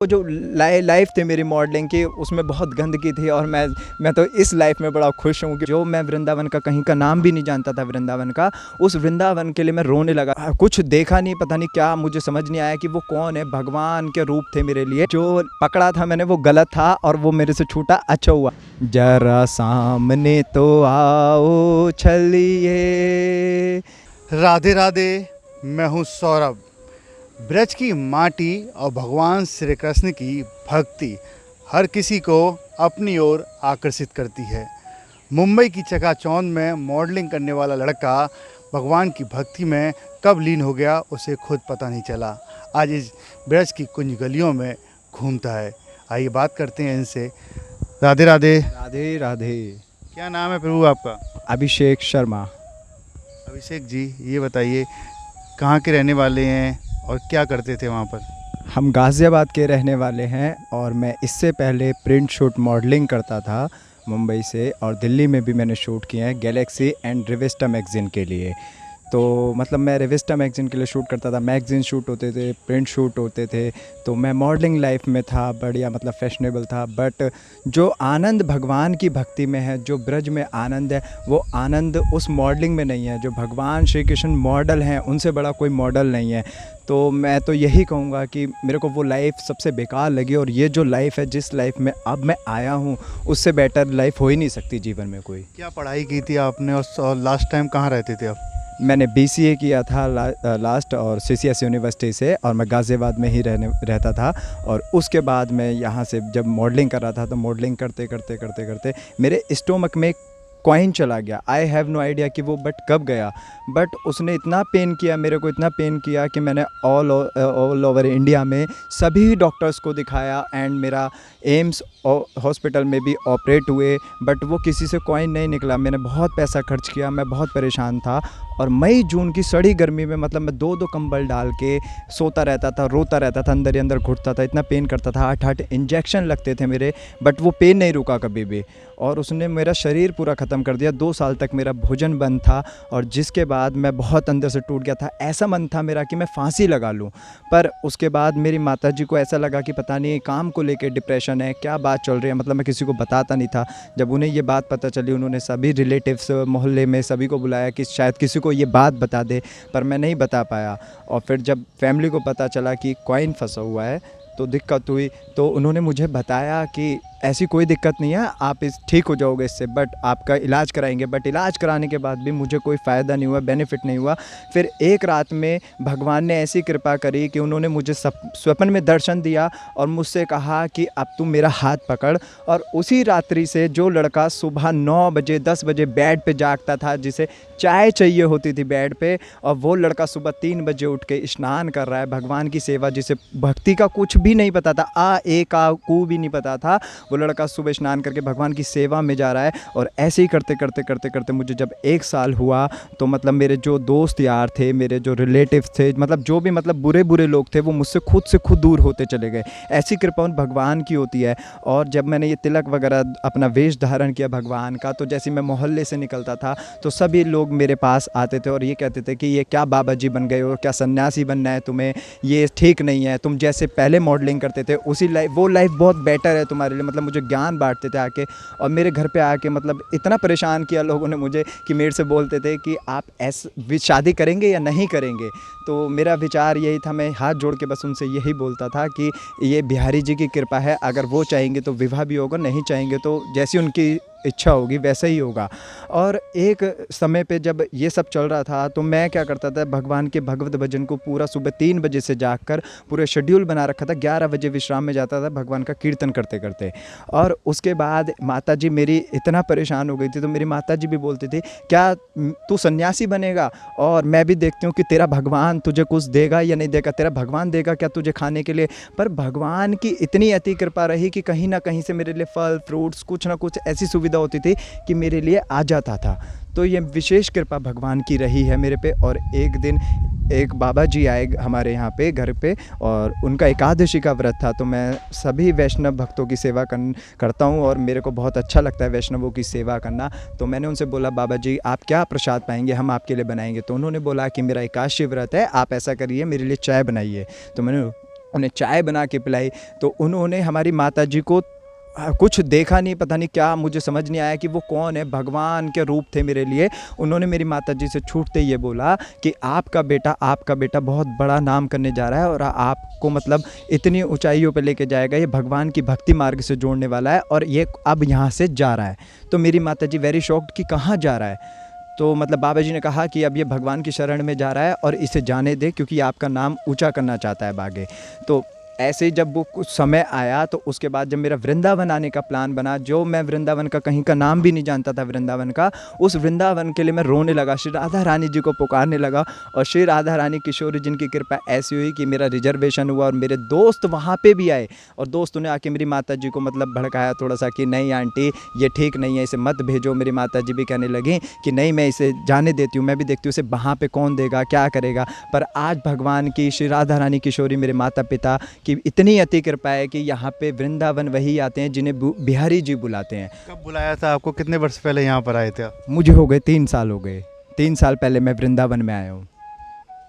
वो जो लाइफ थी मेरी मॉडलिंग की, उसमें बहुत गंदगी थी और मैं तो इस लाइफ में बड़ा खुश हूँ कि जो मैं वृंदावन का कहीं का नाम भी नहीं जानता था वृंदावन का, उस वृंदावन के लिए मैं रोने लगा। कुछ देखा नहीं, पता नहीं क्या, मुझे समझ नहीं आया कि वो कौन है। भगवान के रूप थे मेरे लिए। जो पकड़ा था मैंने वो गलत था और वो मेरे से छूटा, अच्छा हुआ। जरा सामने तो आओ छलिए। राधे राधे। मैं हूँ सौरभ। ब्रज की माटी और भगवान श्री कृष्ण की भक्ति हर किसी को अपनी ओर आकर्षित करती है। मुंबई की चकाचौंध में मॉडलिंग करने वाला लड़का भगवान की भक्ति में कब लीन हो गया उसे खुद पता नहीं चला। आज इस ब्रज की कुंज गलियों में घूमता है। आइए बात करते हैं इनसे। राधे राधे। राधे राधे। क्या नाम है प्रभु आपका? अभिषेक शर्मा। अभिषेक जी, ये बताइए कहाँ के रहने वाले हैं और क्या करते थे वहाँ पर? हम गाज़ियाबाद के रहने वाले हैं और मैं इससे पहले प्रिंट शूट मॉडलिंग करता था मुंबई से, और दिल्ली में भी मैंने शूट किए हैं गैलेक्सी एंड रिविस्टा मैगज़ीन के लिए। तो मतलब मैं रिविस्टा मैगज़ीन के लिए शूट करता था। मैगज़ीन शूट होते थे, प्रिंट शूट होते थे। तो मैं मॉडलिंग लाइफ में था, बढ़िया मतलब फैशनेबल था। बट जो आनंद भगवान की भक्ति में है, जो ब्रज में आनंद है, वो आनंद उस मॉडलिंग में नहीं है। जो भगवान श्री कृष्ण मॉडल हैं, उनसे बड़ा कोई मॉडल नहीं है। तो मैं तो यही कहूँगा कि मेरे को वो लाइफ सबसे बेकार लगी, और ये जो लाइफ है, जिस लाइफ में अब मैं आया हूँ, उससे बेटर लाइफ हो ही नहीं सकती जीवन में कोई। क्या पढ़ाई की थी आपने और लास्ट टाइम कहाँ रहते थे आप? मैंने BCA किया था लास्ट, और CCS यूनिवर्सिटी से, और मैं गाज़ियाबाद में ही रहता था। और उसके बाद मैं यहाँ से जब मॉडलिंग कर रहा था, तो मॉडलिंग करते करते करते करते मेरे स्टोमक में कॉइन चला गया। आई हैव नो आइडिया कि वो बट कब गया, बट उसने इतना पेन किया मेरे को, इतना पेन किया कि मैंने ऑल ओवर इंडिया में सभी डॉक्टर्स को दिखाया, एंड मेरा एम्स हॉस्पिटल में भी ऑपरेट हुए, बट वो किसी से कॉइन नहीं निकला। मैंने बहुत पैसा खर्च किया, मैं बहुत परेशान था। और मई जून की सड़ी गर्मी में मतलब मैं 2-2 कंबल डाल के सोता रहता था, रोता रहता था, अंदर ही अंदर घुटता था, इतना पेन करता था। 8-8 इंजेक्शन लगते थे मेरे, बट वो पेन नहीं रुका कभी भी। और उसने मेरा शरीर पूरा ख़त्म कर दिया। 2 साल तक मेरा भोजन बंद था, और जिसके बाद मैं बहुत अंदर से टूट गया था। ऐसा मन था मेरा कि मैं फांसी लगा लूँ। पर उसके बाद मेरी माताजी को ऐसा लगा कि पता नहीं काम को लेके डिप्रेशन है, क्या बात चल रही है, मतलब मैं किसी को बताता नहीं था। जब उन्हें ये बात पता चली, उन्होंने सभी रिलेटिव्स मोहल्ले में सभी को बुलाया कि शायद किसी को ये बात बता दे, पर मैं नहीं बता पाया। और फिर जब फैमिली को पता चला कि कॉइन फंसा हुआ है, तो दिक्कत हुई। तो उन्होंने मुझे बताया कि ऐसी कोई दिक्कत नहीं है, आप ठीक हो जाओगे इससे, बट आपका इलाज कराएंगे। बट इलाज कराने के बाद भी मुझे कोई फ़ायदा नहीं हुआ, बेनिफिट नहीं हुआ। फिर एक रात में भगवान ने ऐसी कृपा करी कि उन्होंने मुझे स्वप्न में दर्शन दिया और मुझसे कहा कि अब तू मेरा हाथ पकड़। और उसी रात्रि से जो लड़का सुबह 9 बजे 10 बजे बेड पे जागता था, जिसे चाय चाहिए होती थी बेड पे, और वो लड़का सुबह 3 बजे उठ के स्नान कर रहा है, भगवान की सेवा, जिसे भक्ति का कुछ भी नहीं पता था, का कू भी नहीं पता था, वो लड़का सुबह स्नान करके भगवान की सेवा में जा रहा है। और ऐसे ही करते करते करते करते मुझे जब 1 साल हुआ, तो मतलब मेरे जो दोस्त यार थे, मेरे जो रिलेटिव थे, मतलब जो भी मतलब बुरे बुरे लोग थे, वो मुझसे खुद से खुद दूर होते चले गए। ऐसी कृपा उन भगवान की होती है। और जब मैंने ये तिलक वगैरह अपना वेश धारण किया भगवान का, तो जैसे मैं मोहल्ले से निकलता था, तो सभी लोग मेरे पास आते थे और ये कहते थे कि ये क्या बाबा जी बन गए हो, क्या सन्यासी बनना है तुम्हें, ये ठीक नहीं है, तुम जैसे पहले मॉडलिंग करते थे उसी लाइफ, वो लाइफ बहुत बेटर है तुम्हारे लिए। मतलब मुझे ज्ञान बांटते थे आके, और मेरे घर पे आके मतलब इतना परेशान किया लोगों ने मुझे कि मेरे से बोलते थे कि आप शादी करेंगे या नहीं करेंगे। तो मेरा विचार यही था, मैं हाथ जोड़ के बस उनसे यही बोलता था कि ये बिहारी जी की कृपा है, अगर वो चाहेंगे तो विवाह भी होगा, नहीं चाहेंगे तो जैसी उनकी इच्छा होगी वैसा ही होगा। और एक समय पे जब ये सब चल रहा था, तो मैं क्या करता था, भगवान के भगवत भजन को पूरा सुबह 3 बजे से जागकर पूरे शेड्यूल बना रखा था। 11 बजे विश्राम में जाता था भगवान का कीर्तन करते करते। और उसके बाद माताजी मेरी इतना परेशान हो गई थी, तो मेरी माताजी भी बोलती थी, क्या तू सन्यासी बनेगा, और मैं भी देखती हूँ कि तेरा भगवान तुझे कुछ देगा या नहीं देगा, तेरा भगवान देगा क्या तुझे खाने के लिए। पर भगवान की इतनी अति कृपा रही कि कहीं ना कहीं से मेरे लिए फल फ्रूट्स कुछ ना कुछ ऐसी सुविधा होती थी कि मेरे लिए आ जाता था। तो ये विशेष कृपा भगवान की रही है मेरे पे। और एक दिन एक बाबा जी आए हमारे यहाँ पे घर पे, और उनका एकादशी का व्रत था। तो मैं सभी वैष्णव भक्तों की सेवा करता हूँ, और मेरे को बहुत अच्छा लगता है वैष्णवों की सेवा करना। तो मैंने उनसे बोला, बाबा जी आप क्या प्रसाद पाएंगे, हम आपके लिए बनाएंगे। तो उन्होंने बोला कि मेरा एकादशी व्रत है, आप ऐसा करिए मेरे लिए चाय बनाइए। तो मैंने उन्हें चाय बना के पिलाई। तो उन्होंने हमारी माताजी को कुछ देखा नहीं, पता नहीं क्या, मुझे समझ नहीं आया कि वो कौन है, भगवान के रूप थे मेरे लिए। उन्होंने मेरी माताजी से छूटते ये बोला कि आपका बेटा बहुत बड़ा नाम करने जा रहा है और आपको मतलब इतनी ऊंचाइयों पे लेके जाएगा, ये भगवान की भक्ति मार्ग से जोड़ने वाला है और ये अब यहाँ से जा रहा है। तो मेरी माताजी वेरी शॉक्ड कि कहाँ जा रहा है। तो मतलब बाबा जी ने कहा कि अब ये भगवान की शरण में जा रहा है और इसे जाने दे, क्योंकि आपका नाम ऊंचा करना चाहता है आगे। तो ऐसे ही जब वो कुछ समय आया तो उसके बाद जब मेरा वृंदावन आने का प्लान बना, जो मैं वृंदावन का कहीं का नाम भी नहीं जानता था वृंदावन का, उस वृंदावन के लिए मैं रोने लगा, श्री राधा रानी जी को पुकारने लगा। और श्री राधा रानी किशोरी जिनकी कृपा ऐसी हुई कि मेरा रिजर्वेशन हुआ और मेरे दोस्त वहाँ पे भी आए। और दोस्तों ने आके मेरी माता जी को मतलब भड़काया थोड़ा सा कि नहीं आंटी ये ठीक नहीं है, इसे मत भेजो। मेरी माता जी भी कहने लगी कि नहीं मैं इसे जाने देती हूँ, मैं भी देखती हूँ इसे वहाँ पे कौन देगा, क्या करेगा। पर आज भगवान की श्री राधा रानी किशोरी मेरे माता पिता कि इतनी अति कृपा है कि यहाँ पे वृंदावन वही आते हैं जिन्हें बिहारी जी बुलाते हैं। कब बुलाया था आपको, कितने वर्ष पहले यहाँ पर आए थे आप? मुझे हो गए 3 साल हो गए, 3 साल पहले मैं वृंदावन में आया हूँ।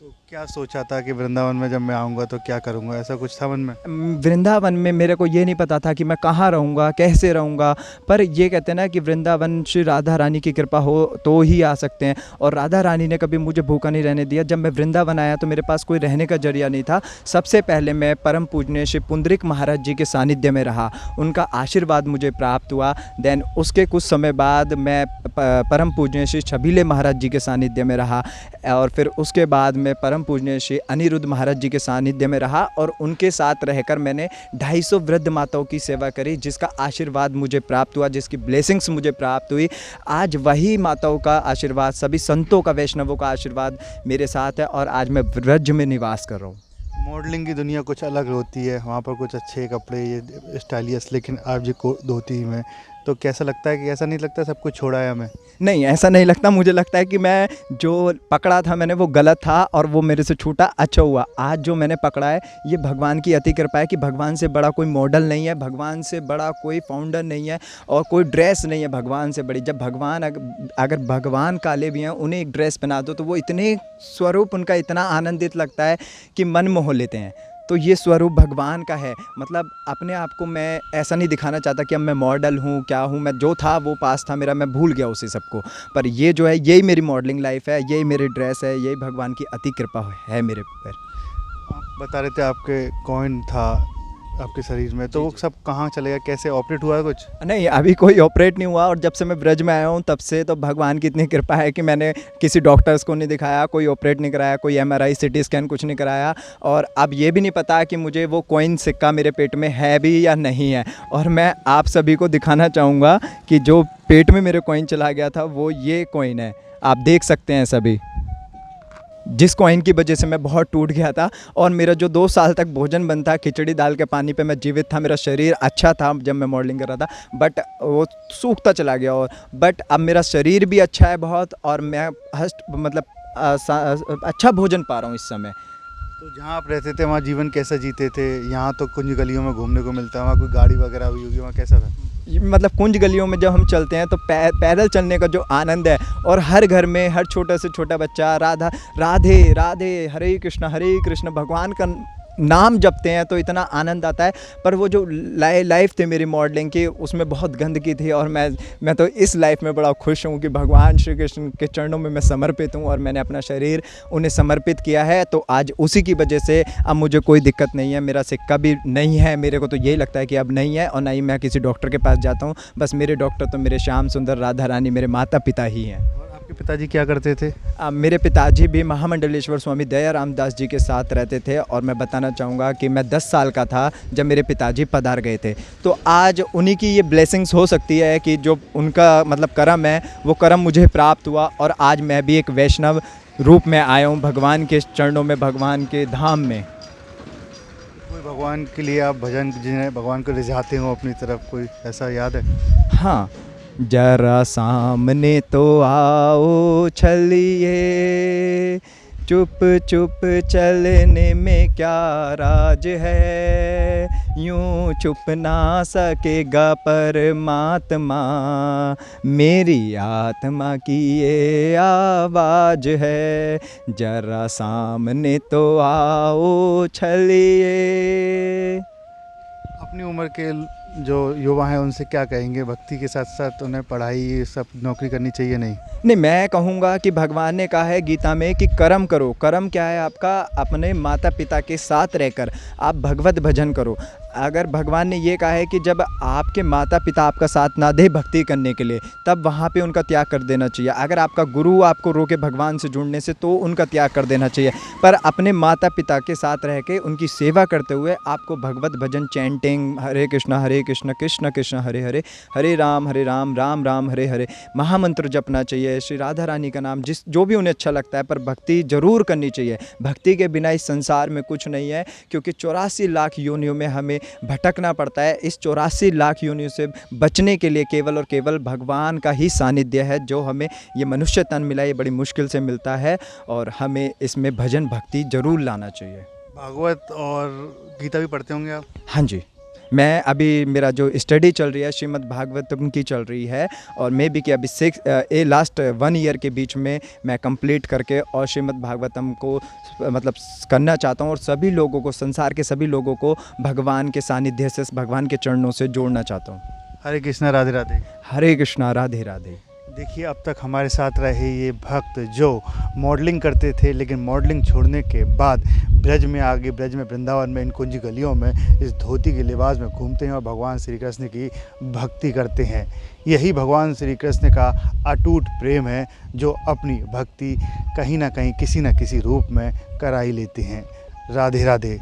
तो क्या सोचा था कि वृंदावन में जब मैं आऊँगा तो क्या करूँगा, ऐसा कुछ था मन में? वृंदावन में मेरे को ये नहीं पता था कि मैं कहाँ रहूँगा, कैसे रहूँगा। पर ये कहते हैं ना कि वृंदावन श्री राधा रानी की कृपा हो तो ही आ सकते हैं, और राधा रानी ने कभी मुझे भूखा नहीं रहने दिया। जब मैं वृंदावन आया तो मेरे पास कोई रहने का जरिया नहीं था। सबसे पहले मैं परम पूजनीय श्री पुंडरीक महाराज जी के सानिध्य में रहा, उनका आशीर्वाद मुझे प्राप्त हुआ। देन उसके कुछ समय बाद मैं परम पूजनीय श्री छबीले महाराज जी के सानिध्य में रहा, और फिर उसके बाद मैं परम पूजनीय श्री अनिरुद्ध महाराज जी के सानिध्य में रहा, और उनके साथ रहकर मैंने 250 वृद्ध माताओं की सेवा करी, जिसका आशीर्वाद मुझे प्राप्त हुआ, जिसकी ब्लेसिंग्स मुझे प्राप्त हुई। आज वही माताओं का आशीर्वाद, सभी संतों का, वैष्णवों का आशीर्वाद मेरे साथ है, और आज मैं ब्रज में निवास कर रहा हूँ। मॉडलिंग की दुनिया कुछ अलग होती है, वहाँ पर कुछ अच्छे कपड़े, ये स्टाइलिश, लेकिन आप जी को धोती में, तो कैसा लगता है कि ऐसा नहीं लगता सब कुछ छोड़ा है हमें? नहीं, ऐसा नहीं लगता। मुझे लगता है कि मैं जो पकड़ा था मैंने वो गलत था और वो मेरे से छूटा, अच्छा हुआ। आज जो मैंने पकड़ा है ये भगवान की अति कृपा है कि भगवान से बड़ा कोई मॉडल नहीं है, भगवान से बड़ा कोई फाउंडर नहीं है, और कोई ड्रेस नहीं है भगवान से बड़ी। जब भगवान अगर भगवान काले भी हैं, उन्हें एक ड्रेस पहना दो तो वो इतने स्वरूप उनका इतना आनंदित लगता है कि मन मोह लेते हैं। तो ये स्वरूप भगवान का है। मतलब अपने आप को मैं ऐसा नहीं दिखाना चाहता कि अब मैं मॉडल हूँ, क्या हूँ। मैं जो था वो पास था मेरा, मैं भूल गया उसी सबको। पर ये जो है यही मेरी मॉडलिंग लाइफ है, यही मेरी ड्रेस है, यही भगवान की अति कृपा है मेरे पर। आप बता रहे थे आपके कॉइन था आपके शरीर में, तो वो सब कहाँ चलेगा, कैसे ऑपरेट हुआ है कुछ? नहीं, अभी कोई ऑपरेट नहीं हुआ, और जब से मैं ब्रज में आया हूँ तब से तो भगवान की इतनी कृपा है कि मैंने किसी डॉक्टर्स को नहीं दिखाया, कोई ऑपरेट नहीं कराया, कोई MRI CT स्कैन कुछ नहीं कराया। और अब ये भी नहीं पता कि मुझे वो कॉइन सिक्का मेरे पेट में है भी या नहीं है। और मैं आप सभी को दिखाना चाहूँगा कि जो पेट में मेरे कॉइन चला गया था वो ये कॉइन है, आप देख सकते हैं सभी, जिस कॉइन की वजह से मैं बहुत टूट गया था। और मेरा जो 2 साल तक भोजन बनता, खिचड़ी दाल के पानी पे मैं जीवित था, मेरा शरीर अच्छा था जब मैं मॉडलिंग कर रहा था, बट वो सूखता चला गया। और बट अब मेरा शरीर भी अच्छा है बहुत, और मैं अच्छा भोजन पा रहा हूँ इस समय। तो जहाँ आप रहते थे वहाँ जीवन कैसा जीते थे? यहाँ तो कुछ गलियों में घूमने को मिलता है, वहाँ कोई गाड़ी वगैरह भी होगी, वहाँ कैसा था? मतलब कुंज गलियों में जब हम चलते हैं तो पैदल चलने का जो आनंद है, और हर घर में हर छोटा से छोटा बच्चा राधे राधे हरे कृष्ण भगवान का नाम जपते हैं तो इतना आनंद आता है। पर वो जो लाइफ थी मेरी मॉडलिंग की, उसमें बहुत गंदगी थी, और मैं तो इस लाइफ में बड़ा खुश हूँ कि भगवान श्री कृष्ण के चरणों में मैं समर्पित हूँ, और मैंने अपना शरीर उन्हें समर्पित किया है। तो आज उसी की वजह से अब मुझे कोई दिक्कत नहीं है, मेरा सिक्का भी नहीं है, मेरे को तो यही लगता है कि अब नहीं है, और ना ही मैं किसी डॉक्टर के पास जाता हूँ। बस मेरे डॉक्टर तो मेरे श्याम सुंदर राधा रानी, मेरे माता पिता ही हैं। आपके पिताजी क्या करते थे? मेरे पिताजी भी महामंडलेश्वर स्वामी दयाराम दास जी के साथ रहते थे, और मैं बताना चाहूँगा कि मैं 10 साल का था जब मेरे पिताजी पधार गए थे। तो आज उन्हीं की ये ब्लेसिंग्स हो सकती है कि जो उनका मतलब कर्म है वो कर्म मुझे प्राप्त हुआ, और आज मैं भी एक वैष्णव रूप में आया हूँ भगवान के चरणों में, भगवान के धाम में। कोई भगवान के लिए आप भजन जिन्हें भगवान को रिझाते हो अपनी तरफ, कोई ऐसा याद है? हाँ, जरा सामने तो आओ चलिए, चुप चुप चलने में क्या राज है, यूं छुप ना सकेगा परमात्मा, मेरी आत्मा की ये आवाज़ है, जरा सामने तो आओ छलिए। अपनी उम्र के जो युवा हैं उनसे क्या कहेंगे, भक्ति के साथ साथ उन्हें पढ़ाई ये सब नौकरी करनी चाहिए नहीं? नहीं, मैं कहूँगा कि भगवान ने कहा है गीता में कि कर्म करो। कर्म क्या है आपका? अपने माता पिता के साथ रहकर आप भगवत भजन करो। अगर भगवान ने ये कहा है कि जब आपके माता पिता आपका साथ ना दे भक्ति करने के लिए, तब वहाँ पे उनका त्याग कर देना चाहिए। अगर आपका गुरु आपको रोके भगवान से जुड़ने से, तो उनका त्याग कर देना चाहिए। पर अपने माता पिता के साथ रह के उनकी सेवा करते हुए आपको भगवत भजन, चैंटिंग, हरे कृष्ण कृष्ण कृष्ण हरे हरे, हरे राम राम राम हरे हरे, महामंत्र जपना चाहिए, श्री राधा रानी का नाम जो भी उन्हें अच्छा लगता है, पर भक्ति ज़रूर करनी चाहिए। भक्ति के बिना इस संसार में कुछ नहीं है, क्योंकि 84 लाख योनियों में हमें भटकना पड़ता है। इस 84 लाख योनियों से बचने के लिए केवल और केवल भगवान का ही सानिध्य है, जो हमें ये मनुष्य तन मिला, ये बड़ी मुश्किल से मिलता है, और हमें इसमें भजन भक्ति ज़रूर लाना चाहिए। भागवत और गीता भी पढ़ते होंगे आप? हाँ जी, मैं अभी मेरा जो स्टडी चल रही है श्रीमद् भागवतम की चल रही है, और मैं भी कि अभी लास्ट 1 ईयर के बीच में मैं कंप्लीट करके और श्रीमद् भागवतम को मतलब करना चाहता हूँ, और सभी लोगों को, संसार के सभी लोगों को भगवान के सानिध्य से, भगवान के चरणों से जोड़ना चाहता हूँ। हरे कृष्णा, राधे राधे। हरे कृष्णा, राधे राधे। देखिए, अब तक हमारे साथ रहे ये भक्त जो मॉडलिंग करते थे, लेकिन मॉडलिंग छोड़ने के बाद ब्रज में आगे, ब्रज में, वृंदावन में, इन कुंज गलियों में इस धोती के लिबास में घूमते हैं और भगवान श्री कृष्ण की भक्ति करते हैं। यही भगवान श्री कृष्ण का अटूट प्रेम है, जो अपनी भक्ति कहीं ना कहीं, किसी न किसी रूप में करा ही लेते हैं। राधे राधे।